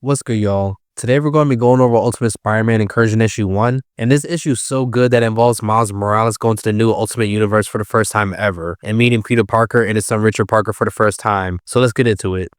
What's good, y'all? Today we're going to be going over Ultimate Spider-Man Incursion issue 1, and this issue is so good that it involves Miles Morales going to the new Ultimate Universe for the first time ever, and meeting Peter Parker and his son Richard Parker for the first time. So let's get into it.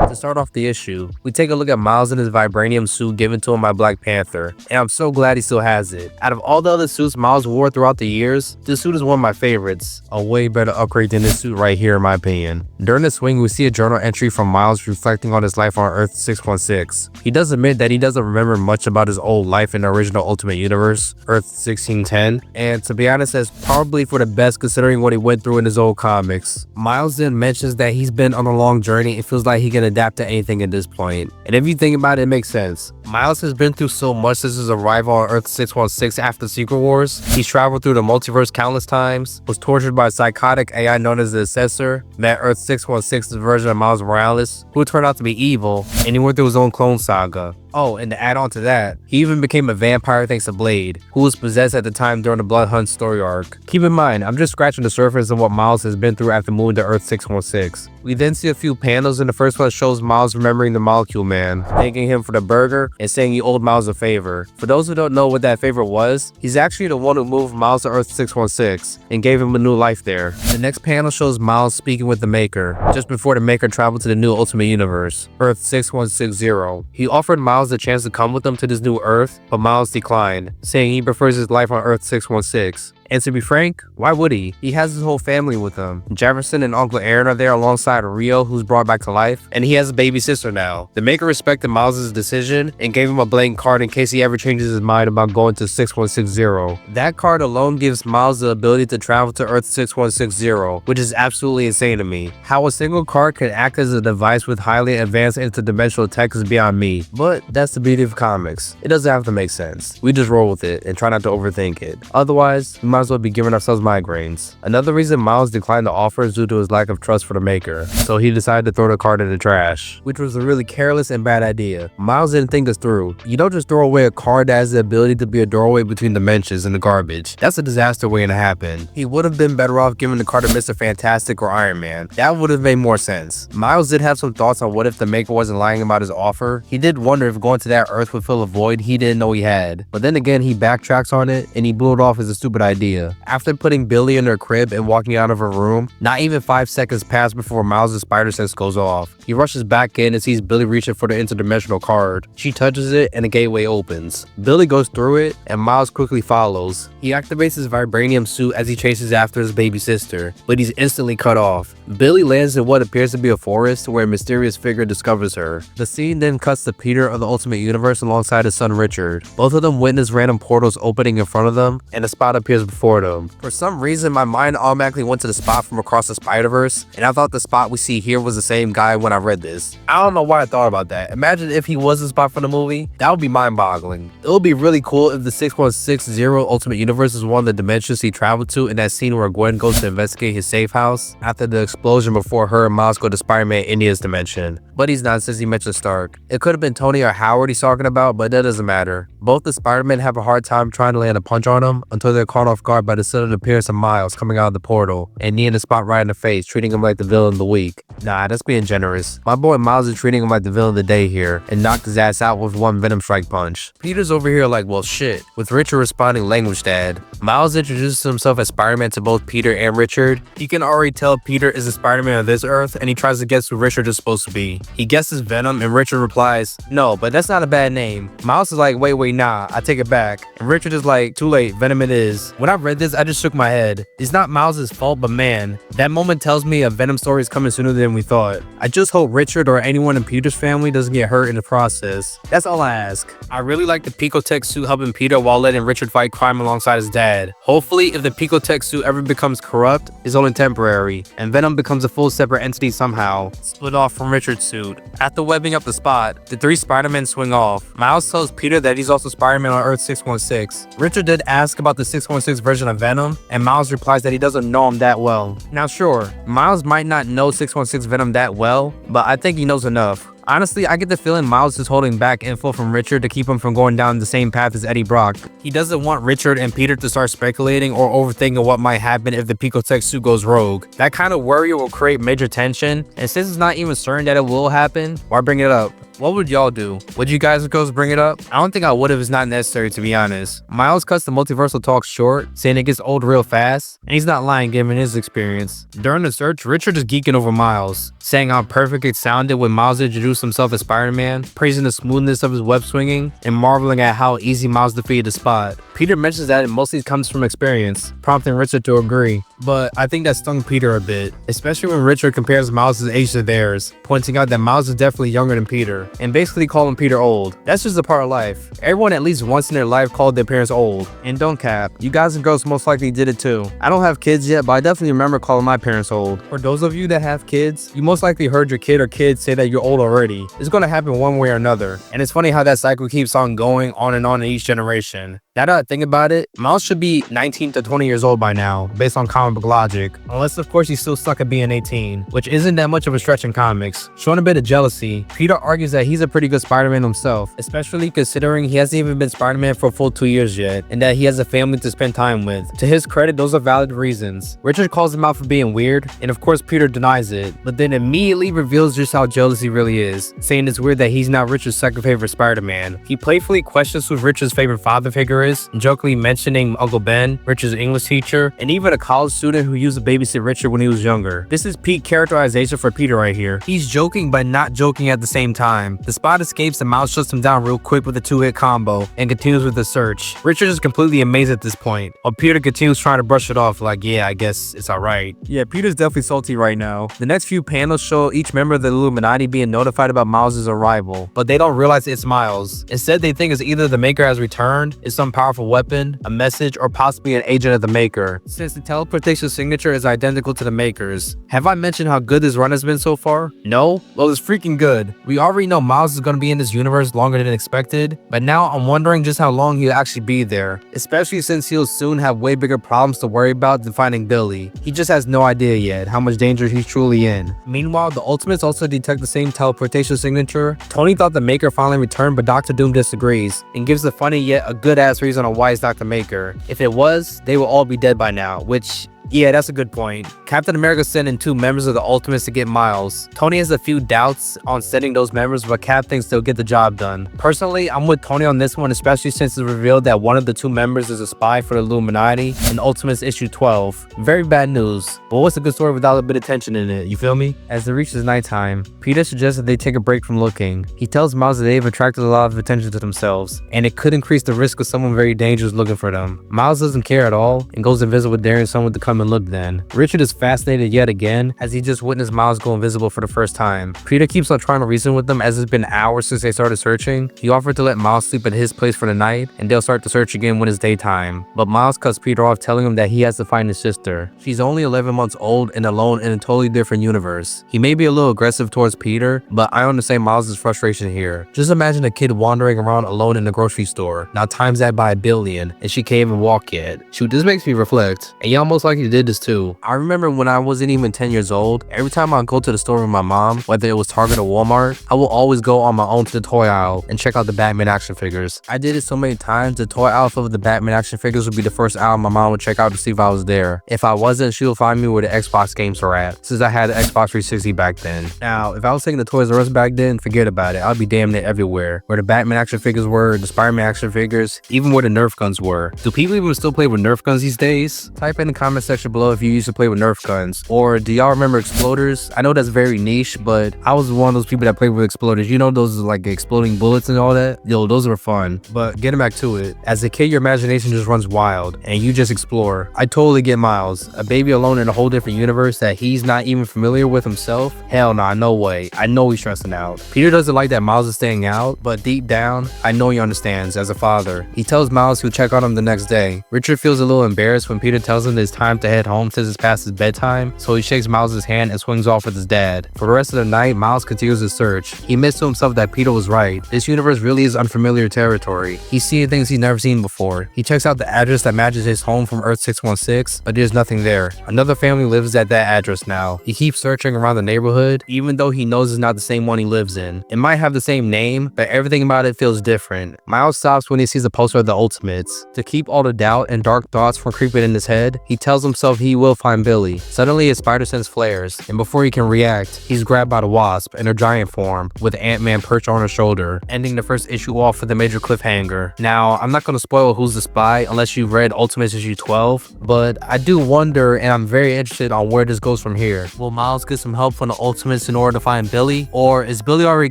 To start off the issue, we take a look at Miles in his Vibranium suit given to him by Black Panther, and I'm so glad he still has it. Out of all the other suits Miles wore throughout the years, this suit is one of my favorites. A way better upgrade than this suit right here in my opinion. During the swing, we see a journal entry from Miles reflecting on his life on Earth 616. He does admit that he doesn't remember much about his old life in the original Ultimate Universe, Earth 1610, and to be honest, that's probably for the best considering what he went through in his old comics. Miles then mentions that he's been on a long journey. It feels like he can adapt to anything at this point. And if you think about it, it makes sense. Miles has been through so much since his arrival on Earth 616 after Secret Wars. He's traveled through the multiverse countless times, was tortured by a psychotic AI known as the Assessor, met Earth 616's version of Miles Morales, who turned out to be evil, and he went through his own Clone Saga. Oh, and to add on to that, he even became a vampire thanks to Blade, who was possessed at the time during the Blood Hunt story arc. Keep in mind, I'm just scratching the surface of what Miles has been through after moving to Earth 616. We then see a few panels, and the first one shows Miles remembering the Molecule Man, thanking him for the burger, and saying he owed Miles a favor. For those who don't know what that favor was, he's actually the one who moved Miles to Earth 616, and gave him a new life there. The next panel shows Miles speaking with the Maker, just before the Maker traveled to the new Ultimate Universe, Earth 6160. He offered Miles the chance to come with them to this new Earth, but Miles declined, saying he prefers his life on Earth 616. And to be frank, why would he? He has his whole family with him. Jefferson and Uncle Aaron are there alongside Rio, who's brought back to life, and he has a baby sister now. The Maker respected Miles' decision and gave him a blank card in case he ever changes his mind about going to 6160. That card alone gives Miles the ability to travel to Earth 6160, which is absolutely insane to me. How a single card can act as a device with highly advanced interdimensional tech is beyond me, but that's the beauty of comics. It doesn't have to make sense. We just roll with it and try not to overthink it. Otherwise, we might as well be giving ourselves migraines. Another reason Miles declined the offer is due to his lack of trust for the Maker, so he decided to throw the card in the trash, which was a really careless and bad idea. Miles didn't think this through. You don't just throw away a card that has the ability to be a doorway between dimensions in the garbage. That's a disaster waiting to happen. He would have been better off giving the card to Mr. Fantastic or Iron Man. That would have made more sense. Miles did have some thoughts on what if the Maker wasn't lying about his offer. He did wonder if going to that Earth would fill a void he didn't know he had. But then again, he backtracks on it and he blew it off as a stupid idea. After putting Billie in her crib and walking out of her room, not even 5 seconds pass before Miles' spider sense goes off. He rushes back in and sees Billie reaching for the interdimensional card. She touches it and a gateway opens. Billie goes through it and Miles quickly follows. He activates his Vibranium suit as he chases after his baby sister, but he's instantly cut off. Billie lands in what appears to be a forest where a mysterious figure discovers her. The scene then cuts to Peter of the Ultimate Universe alongside his son Richard. Both of them witness random portals opening in front of them, and a spot appears before them. For some reason, my mind automatically went to the spot from across the Spider-Verse, and I thought the spot we see here was the same guy when I read this. I don't know why I thought about that. Imagine if he was the spot from the movie. That would be mind-boggling. It would be really cool if the 6160 Ultimate Universe is one of the dimensions he traveled to in that scene where Gwen goes to investigate his safe house after the explosion before her and Miles go to Spider-Man India's dimension. But he's not, since he mentioned Stark. It could have been Tony or Howard he's talking about, but that doesn't matter. Both the Spider-Men have a hard time trying to land a punch on him until they're caught off guard by the sudden appearance of Miles coming out of the portal and kneeing the spot right in the face, treating him like the villain of the week. Nah, that's being generous. My boy Miles is treating him like the villain of the day here and knocked his ass out with one Venom strike punch. Peter's over here like, well shit, with Richard responding language dad. Miles introduces himself as Spider-Man to both Peter and Richard. You can already tell Peter is the Spider-Man of this Earth, and he tries to guess who Richard is supposed to be. He guesses Venom and Richard replies, no, but that's not a bad name. Miles is like, wait, nah, I take it back. And Richard is like, too late, Venom it is. When I read this, I just shook my head. It's not Miles' fault, but man, that moment tells me a Venom story is coming sooner than we thought. I just hope Richard or anyone in Peter's family doesn't get hurt in the process. That's all I ask. I really like the Picotech suit helping Peter while letting Richard fight crime alongside his dad. Hopefully, if the Picotech suit ever becomes corrupt, it's only temporary, and Venom becomes a full separate entity somehow, split off from Richard's suit. After webbing up the spot, the three Spider-Men swing off. Miles tells Peter that he's also Spider-Man on Earth 616. Richard did ask about the 616 version of Venom, and Miles replies that he doesn't know him that well. Now sure, Miles might not know 616 Venom that well, but I think he knows enough. Honestly, I get the feeling Miles is holding back info from Richard to keep him from going down the same path as Eddie Brock. He doesn't want Richard and Peter to start speculating or overthinking what might happen if the Picotech suit goes rogue. That kind of worry will create major tension, and since it's not even certain that it will happen, why bring it up? What would y'all do? Would you guys or girls bring it up? I don't think I would if it's not necessary, to be honest. Miles cuts the multiversal talk short, saying it gets old real fast, and he's not lying given his experience. During the search, Richard is geeking over Miles, saying how perfect it sounded when Miles introduced himself as Spider-Man, praising the smoothness of his web swinging, and marveling at how easy Miles defeated the Spot. Peter mentions that it mostly comes from experience, prompting Richard to agree. But I think that stung Peter a bit, especially when Richard compares Miles' age to theirs, pointing out that Miles is definitely younger than Peter, and basically calling Peter old. That's just a part of life. Everyone at least once in their life called their parents old. And don't cap, you guys and girls most likely did it too. I don't have kids yet, but I definitely remember calling my parents old. For those of you that have kids, you most likely heard your kid or kids say that you're old already. It's gonna happen one way or another. And it's funny how that cycle keeps on going on and on in each generation. Now that I think about it, Miles should be 19 to 20 years old by now, based on comic book logic. Unless of course he's still stuck at being 18, which isn't that much of a stretch in comics. Showing a bit of jealousy, Peter argues that he's a pretty good Spider-Man himself, especially considering he hasn't even been Spider-Man for a full 2 years yet, and that he has a family to spend time with. To his credit, those are valid reasons. Richard calls him out for being weird, and of course Peter denies it, but then immediately reveals just how jealous he really is, saying it's weird that he's not Richard's second favorite Spider-Man. He playfully questions who Richard's favorite father figure is, jokingly mentioning Uncle Ben, Richard's English teacher, and even a college student who used to babysit Richard when he was younger. This is peak characterization for Peter right here. He's joking but not joking at the same time. The Spot escapes and Miles shuts him down real quick with a 2-hit combo and continues with the search. Richard is completely amazed at this point, while Peter continues trying to brush it off like, yeah, I guess it's alright. Yeah, Peter's definitely salty right now. The next few panels show each member of the Illuminati being notified about Miles' arrival, but they don't realize it's Miles. Instead, they think it's either the Maker has returned, is some powerful weapon, a message, or possibly an agent of the Maker, since the teleportation signature is identical to the Maker's. Have I mentioned how good this run has been so far? No? Well, it's freaking good. We already know Miles is going to be in this universe longer than expected, but now I'm wondering just how long he'll actually be there, especially since he'll soon have way bigger problems to worry about than finding Billy. He just has no idea yet how much danger he's truly in. Meanwhile, the Ultimates also detect the same teleportation signature. Tony thought the Maker finally returned, but Dr. Doom disagrees and gives a funny yet a good ass reason on why it's Dr. Maker. If it was, they will all be dead by now, which, yeah, that's a good point. Captain America sent in 2 members of the Ultimates to get Miles. Tony has a few doubts on sending those members, but Cap thinks they'll get the job done. Personally, I'm with Tony on this one, especially since it's revealed that one of the 2 members is a spy for the Illuminati in Ultimates issue 12. Very bad news, but what's a good story without a bit of tension in it, you feel me? As it reaches nighttime, Peter suggests that they take a break from looking. He tells Miles that they've attracted a lot of attention to themselves, and it could increase the risk of someone very dangerous looking for them. Miles doesn't care at all and goes invisible, daring someone to come and look then. Richard is fascinated yet again as he just witnessed Miles go invisible for the first time. Peter keeps on trying to reason with them as it's been hours since they started searching. He offered to let Miles sleep at his place for the night and they'll start the search again when it's daytime. But Miles cuts Peter off, telling him that he has to find his sister. She's only 11 months old and alone in a totally different universe. He may be a little aggressive towards Peter, but I understand Miles' frustration here. Just imagine a kid wandering around alone in the grocery store. Now times that by 1 billion and she can't even walk yet. Shoot, this makes me reflect. And y'all most likely did this too. I remember when I wasn't even 10 years old, every time I go to the store with my mom, whether it was Target or Walmart, I will always go on my own to the toy aisle and check out the Batman action figures. I did it so many times, the toy aisle full of the Batman action figures would be the first aisle my mom would check out to see if I was there. If I wasn't, she would find me where the Xbox games were at, since I had the Xbox 360 back then. Now, if I was taking the Toys R Us back then, forget about it. I'd be damn near everywhere. Where the Batman action figures were, the Spider-Man action figures, even where the Nerf guns were. Do people even still play with Nerf guns these days? Type in the comment section below if you used to play with Nerf guns. Or do y'all remember exploders? I know that's very niche, but I was one of those people that played with exploders. You know, those like exploding bullets and all that? Yo, those were fun. But getting back to it, as a kid, your imagination just runs wild and you just explore. I totally get Miles, a baby alone in a whole different universe that he's not even familiar with himself. Hell nah, no way. I know he's stressing out. Peter doesn't like that Miles is staying out, but deep down, I know he understands as a father. He tells Miles he'll check on him the next day. Richard feels a little embarrassed when Peter tells him it's time to to head home since it's past his bedtime, so he shakes Miles' hand and swings off with his dad. For the rest of the night, Miles continues his search. He admits to himself that Peter was right. This universe really is unfamiliar territory. He's seeing things he's never seen before. He checks out the address that matches his home from Earth 616, but there's nothing there. Another family lives at that address now. He keeps searching around the neighborhood, even though he knows it's not the same one he lives in. It might have the same name, but everything about it feels different. Miles stops when he sees a poster of the Ultimates. To keep all the doubt and dark thoughts from creeping in his head, he tells himself he will find Billy. Suddenly, his spider sense flares, and before he can react, he's grabbed by the Wasp in her giant form, with Ant-Man perched on her shoulder, ending the first issue off with a major cliffhanger. Now, I'm not going to spoil who's the spy unless you've read Ultimates issue 12, but I do wonder, and I'm very interested on where this goes from here. Will Miles get some help from the Ultimates in order to find Billy? Or is Billy already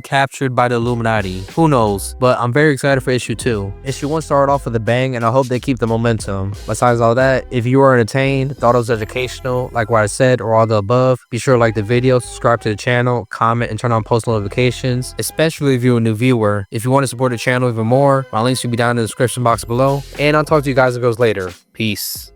captured by the Illuminati? Who knows? But I'm very excited for issue 2. Issue 1 started off with a bang, and I hope they keep the momentum. Besides all that, if you were entertained, thought it was educational, like what I said, or all the above, be sure to like the video, subscribe to the channel, comment, and turn on post notifications, especially if you're a new viewer. If you want to support the channel even more, my links will be down in the description box below, and I'll talk to you guys and girls later. Peace.